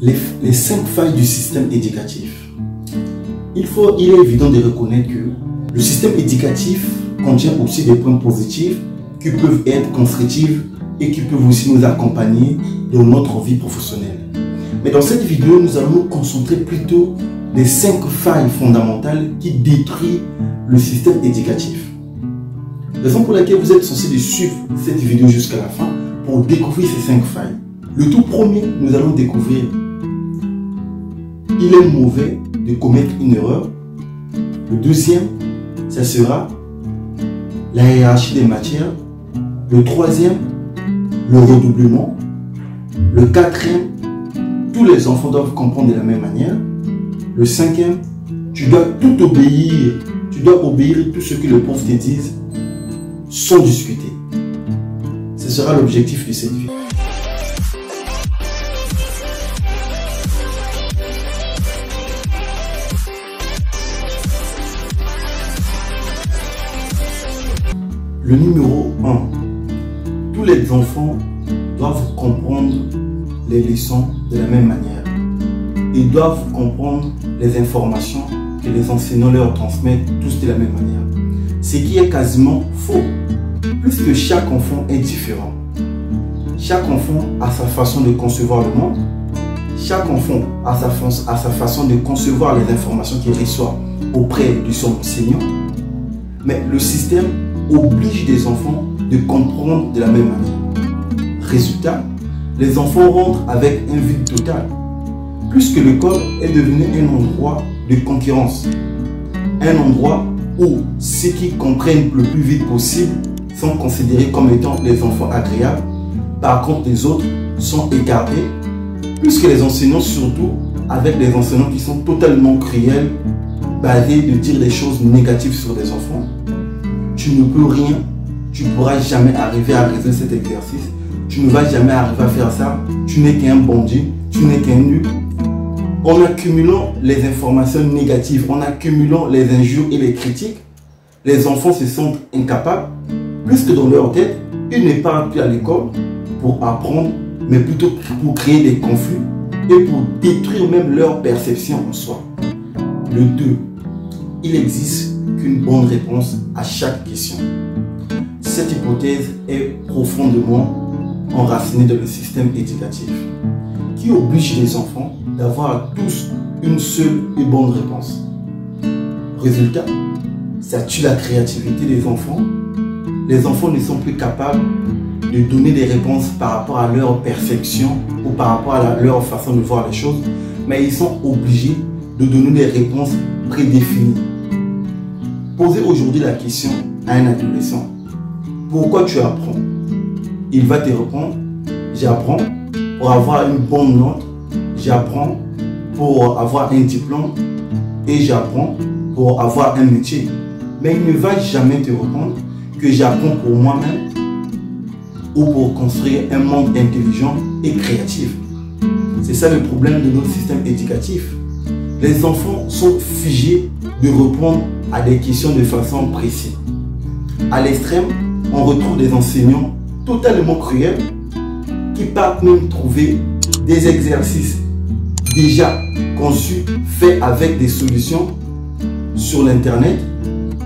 les 5 failles du système éducatif. Il est évident de reconnaître que le système éducatif contient aussi des points positifs qui peuvent être constructifs et qui peuvent aussi nous accompagner dans notre vie professionnelle. Mais dans cette vidéo, nous allons nous concentrer plutôt les 5 failles fondamentales qui détruisent le système éducatif. Raison pour laquelle vous êtes censé suivre cette vidéo jusqu'à la fin pour découvrir ces 5 failles. Le tout premier, nous allons découvrir il est mauvais de commettre une erreur. Le deuxième, ça sera la hiérarchie des matières. Le troisième, le redoublement. Le quatrième, tous les enfants doivent comprendre de la même manière. Le cinquième, tu dois tout obéir. Tu dois obéir tout ce que le prof te dise sans discuter. Ce sera l'objectif de cette vidéo. Le numéro 1. Tous les enfants doivent comprendre les leçons de la même manière. Ils doivent comprendre les informations que les enseignants leur transmettent tous de la même manière. Ce qui est quasiment faux, puisque chaque enfant est différent. Chaque enfant a sa façon de concevoir le monde. Chaque enfant a sa façon de concevoir les informations qu'il reçoit auprès de son enseignant. Mais le système oblige des enfants de comprendre de la même manière. Résultat, les enfants rentrent avec un vide total, puisque l'école est devenue un endroit de concurrence. Un endroit où ceux qui comprennent le plus vite possible sont considérés comme étant les enfants agréables. Par contre, les autres sont écartés, puisque les enseignants, surtout avec des enseignants qui sont totalement cruels, basés de dire des choses négatives sur des enfants, tu ne peux rien, tu ne pourras jamais arriver à résoudre cet exercice, tu ne vas jamais arriver à faire ça, tu n'es qu'un bandit, tu n'es qu'un nul. En accumulant les informations négatives, en accumulant les injures et les critiques, les enfants se sentent incapables, puisque dans leur tête, ils ne partent plus à l'école pour apprendre, mais plutôt pour créer des conflits et pour détruire même leur perception en soi. Le 2. Il existe qu'une bonne réponse à chaque question. Cette hypothèse est profondément enracinée dans le système éducatif, qui oblige les enfants d'avoir tous une seule et bonne réponse. Résultat, ça tue la créativité des enfants. Les enfants ne sont plus capables de donner des réponses par rapport à leur perception ou par rapport à leur façon de voir les choses, mais ils sont obligés de donner des réponses prédéfinies. Posez aujourd'hui la question à un adolescent. Pourquoi tu apprends? Il va te répondre, j'apprends pour avoir une bonne note, j'apprends pour avoir un diplôme et j'apprends pour avoir un métier. Mais il ne va jamais te répondre que j'apprends pour moi-même ou pour construire un monde intelligent et créatif. C'est ça le problème de notre système éducatif. Les enfants sont figés de répondre à des questions de façon précise. À l'extrême, on retrouve des enseignants totalement cruels qui partent même trouver des exercices déjà conçus, faits avec des solutions sur l'internet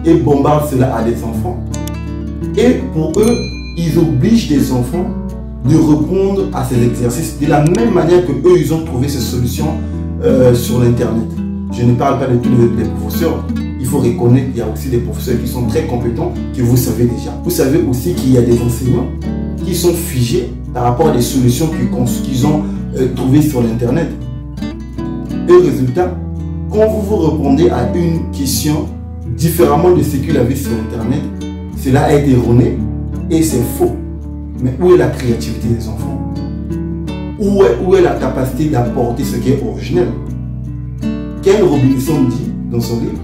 et bombardent cela à des enfants. Et pour eux, ils obligent des enfants de répondre à ces exercices de la même manière que eux ils ont trouvé ces solutions sur l'internet. Je ne parle pas de tous les professeurs. Il faut reconnaître qu'il y a aussi des professeurs qui sont très compétents, que vous savez déjà. Vous savez aussi qu'il y a des enseignants qui sont figés par rapport à des solutions qu'ils ont trouvées sur l'internet. Et résultat, quand vous répondez à une question différemment de ce qu'il avait sur internet, cela est erroné et c'est faux. Mais où est la créativité des enfants? Où est la capacité d'apporter ce qui est originel? Ken Robinson dit dans son livre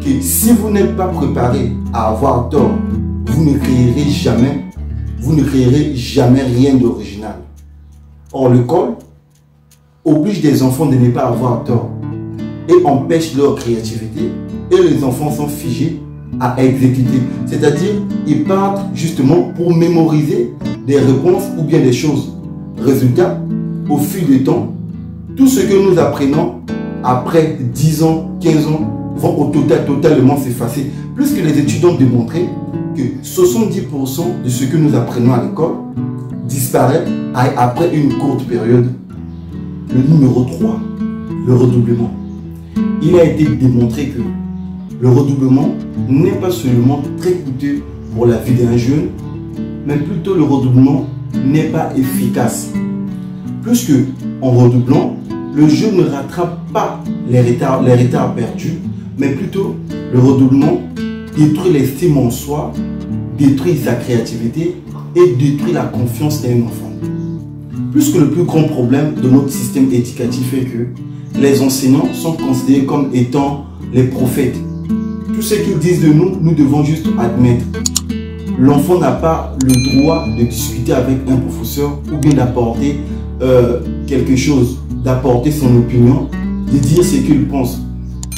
que si vous n'êtes pas préparé à avoir tort, vous ne créerez jamais rien d'original. Or, l'école oblige des enfants de ne pas avoir tort et empêche leur créativité, et les enfants sont figés à exécuter. C'est-à-dire, ils partent justement pour mémoriser des réponses ou bien des choses. Résultat, au fil du temps, tout ce que nous apprenons après 10 ans, 15 ans, vont totalement s'effacer. Plus que les études ont démontré que 70% de ce que nous apprenons à l'école disparaît après une courte période. Le numéro 3, le redoublement. Il a été démontré que le redoublement n'est pas seulement très coûteux pour la vie d'un jeune, mais plutôt le redoublement n'est pas efficace. Plus que en redoublant, le jeune ne rattrape pas les retards perdus, mais plutôt le redoublement détruit l'estime en soi, détruit sa créativité et détruit la confiance d'un enfant. Plus que le plus grand problème de notre système éducatif est que les enseignants sont considérés comme étant les prophètes. Tout ce qu'ils disent de nous, nous devons juste admettre. L'enfant n'a pas le droit de discuter avec un professeur ou bien d'apporter quelque chose, d'apporter son opinion, de dire ce qu'il pense.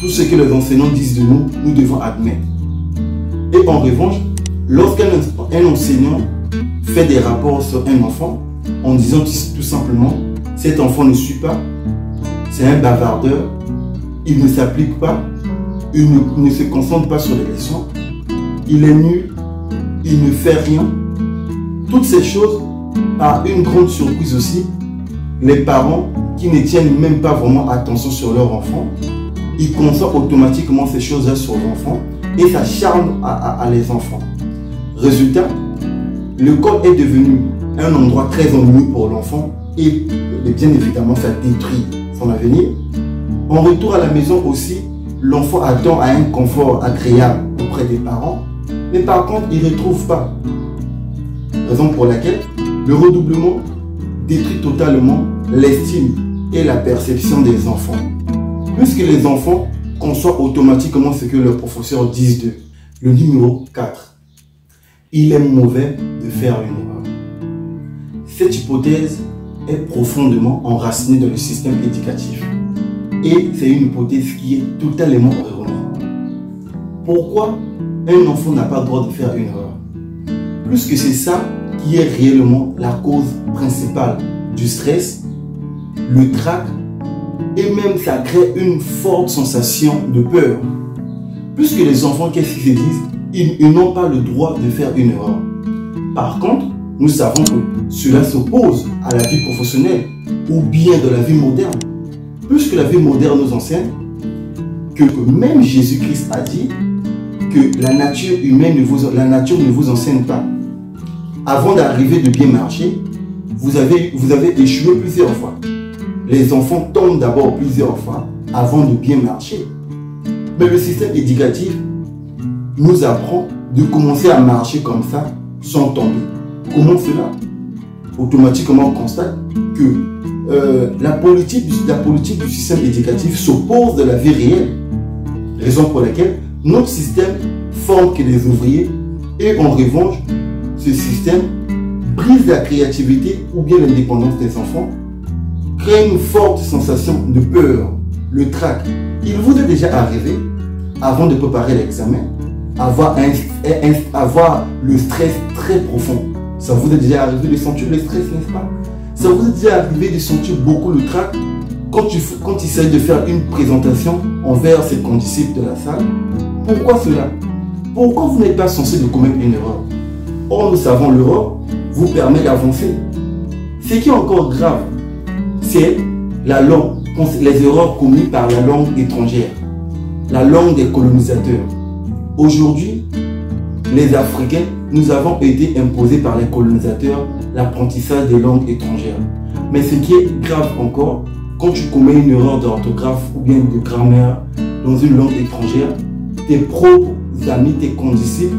Tout ce que les enseignants disent de nous, nous devons admettre. Et en revanche, lorsqu'un enseignant fait des rapports sur un enfant, en disant tout simplement, cet enfant ne suit pas, c'est un bavardeur, il ne s'applique pas, il ne se concentre pas sur les leçons, il est nul, il ne fait rien. Toutes ces choses, par une grande surprise aussi, les parents qui ne tiennent même pas vraiment attention sur leur enfant, ils concentrent automatiquement ces choses-là sur l'enfant et ça charme à les enfants. Résultat, l'école est devenue un endroit très ennuyeux pour l'enfant et bien évidemment ça détruit son avenir. En retour à la maison aussi, l'enfant attend à un confort agréable auprès des parents, mais par contre il ne retrouve pas. Raison pour laquelle le redoublement détruit totalement l'estime et la perception des enfants. Puisque les enfants conçoivent automatiquement ce que leurs professeurs disent d'eux. Le numéro 4. Il est mauvais de faire une erreur. Cette hypothèse est profondément enracinée dans le système éducatif. Et c'est une hypothèse qui est totalement erronée. Pourquoi un enfant n'a pas le droit de faire une erreur? Plus que c'est ça qui est réellement la cause principale du stress, le trac, et même ça crée une forte sensation de peur. Puisque les enfants, qu'est-ce qu'ils se disent? Ils n'ont pas le droit de faire une erreur. Par contre, nous savons que cela s'oppose à la vie professionnelle ou bien de la vie moderne. Puisque la vie moderne nous enseigne que même Jésus-Christ a dit que la nature humaine ne vous enseigne pas. Avant d'arriver de bien marcher, vous avez échoué plusieurs fois. Les enfants tombent d'abord plusieurs fois avant de bien marcher. Mais le système éducatif nous apprend de commencer à marcher comme ça sans tomber. Comment cela? Automatiquement, on constate que la politique du système éducatif s'oppose de la vie réelle. Raison pour laquelle notre système forme que des ouvriers et en revanche, ce système brise la créativité ou bien l'indépendance des enfants, crée une forte sensation de peur, le trac. Il vous est déjà arrivé, avant de préparer l'examen, avoir le stress très profond. Ça vous est déjà arrivé de sentir le stress, n'est-ce pas? Ça vous est déjà arrivé de sentir beaucoup le trac quand il s'agit de faire une présentation envers ses condisciples de la salle? Pourquoi cela? Pourquoi vous n'êtes pas censé de commettre une erreur? Or, nous savons l'erreur vous permet d'avancer. Ce qui est encore grave, c'est la langue, les erreurs commises par la langue étrangère, la langue des colonisateurs. Aujourd'hui, les Africains, nous avons été imposés par les colonisateurs l'apprentissage des langues étrangères. Mais ce qui est grave encore, quand tu commets une erreur d'orthographe ou bien de grammaire dans une langue étrangère, tes propres amis, tes condisciples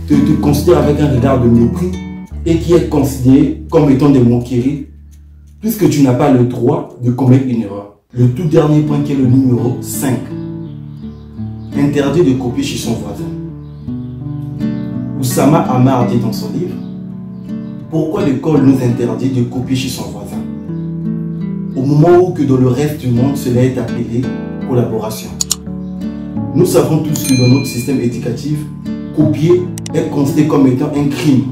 te considèrent avec un regard de mépris et qui est considéré comme étant des moqueries, puisque tu n'as pas le droit de commettre une erreur. Le tout dernier point qui est le numéro 5. Interdit de copier chez son voisin. Oussama Hamar dit dans son livre, pourquoi l'école nous interdit de copier chez son voisin? Au moment où que dans le reste du monde, cela est appelé collaboration. Nous savons tous que dans notre système éducatif, copier est considéré comme étant un crime.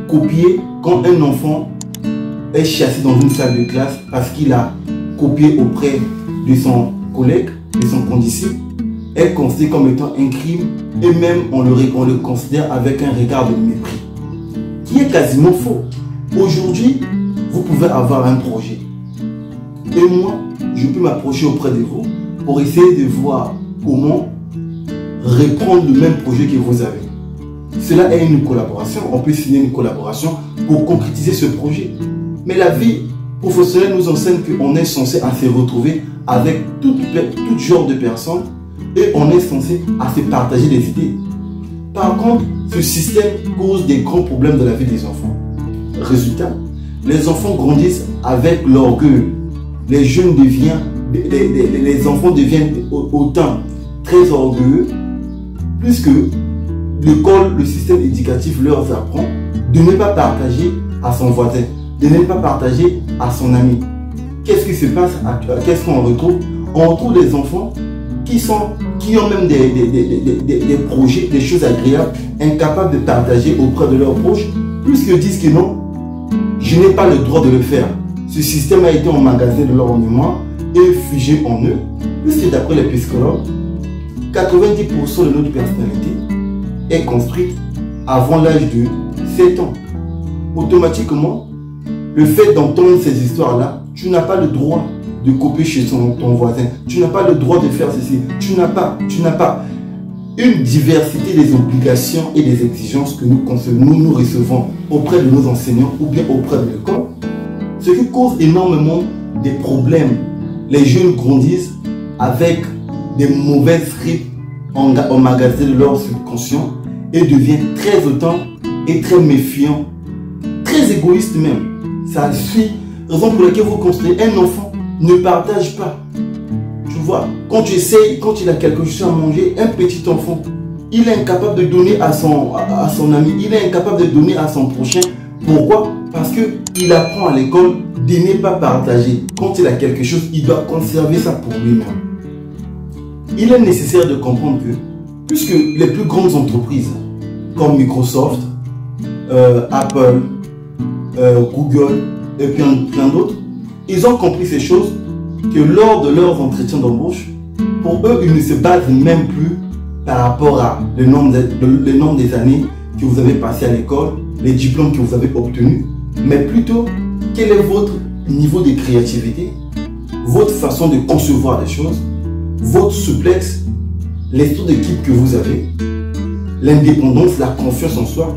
Copier, quand un enfant est chassé dans une salle de classe parce qu'il a copié auprès de son collègue, de son condisciple, est considéré comme étant un crime et même on le considère avec un regard de mépris, qui est quasiment faux. Aujourd'hui, vous pouvez avoir un projet et moi, je peux m'approcher auprès de vous pour essayer de voir comment reprendre le même projet que vous avez. Cela est une collaboration, on peut signer une collaboration pour concrétiser ce projet. Mais la vie professionnelle nous enseigne qu'on est censé se retrouver avec tout genre de personnes et on est censé se partager des idées. Par contre, ce système cause des grands problèmes dans la vie des enfants. Résultat, les enfants grandissent avec l'orgueil. Les enfants deviennent autant très orgueilleux, puisque l'école, le système éducatif leur apprend de ne pas partager à son voisin, de ne pas partager à son ami. Qu'est-ce qui se passe? Qu'est-ce qu'on retrouve? On retrouve des enfants qui ont même des projets, des choses agréables, incapables de partager auprès de leurs proches, puisqu'ils disent que non, je n'ai pas le droit de le faire. Ce système a été emmagasiné de leur mémoire et figé en eux, puisque d'après les psychologues, 90% de notre personnalité est construite avant l'âge de 7 ans. Automatiquement, le fait d'entendre ces histoires-là, tu n'as pas le droit de copier chez ton voisin. Tu n'as pas le droit de faire ceci. Tu n'as pas une diversité des obligations et des exigences que nous recevons auprès de nos enseignants ou bien auprès de l'école. Ce qui cause énormément de problèmes. Les jeunes grandissent avec des mauvaises scripts emmagasinés de leur subconscient et deviennent très hautains et très méfiants, très égoïstes même. Ça suit, raison pour laquelle vous considérez un enfant ne partage pas. Tu vois, quand il a quelque chose à manger, un petit enfant, il est incapable de donner à son ami, il est incapable de donner à son prochain. Pourquoi? Parce qu'il apprend à l'école de ne pas partager. Quand il a quelque chose, il doit conserver ça pour lui-même. Il est nécessaire de comprendre que, puisque les plus grandes entreprises, comme Microsoft, Apple, Google et plein d'autres, ils ont compris ces choses, que lors de leurs entretiens d'embauche, pour eux, ils ne se basent même plus par rapport à le nombre des années que vous avez passé à l'école, les diplômes que vous avez obtenus, mais plutôt quel est votre niveau de créativité, votre façon de concevoir les choses, votre souplesse, l'esprit d'équipe que vous avez, l'indépendance, la confiance en soi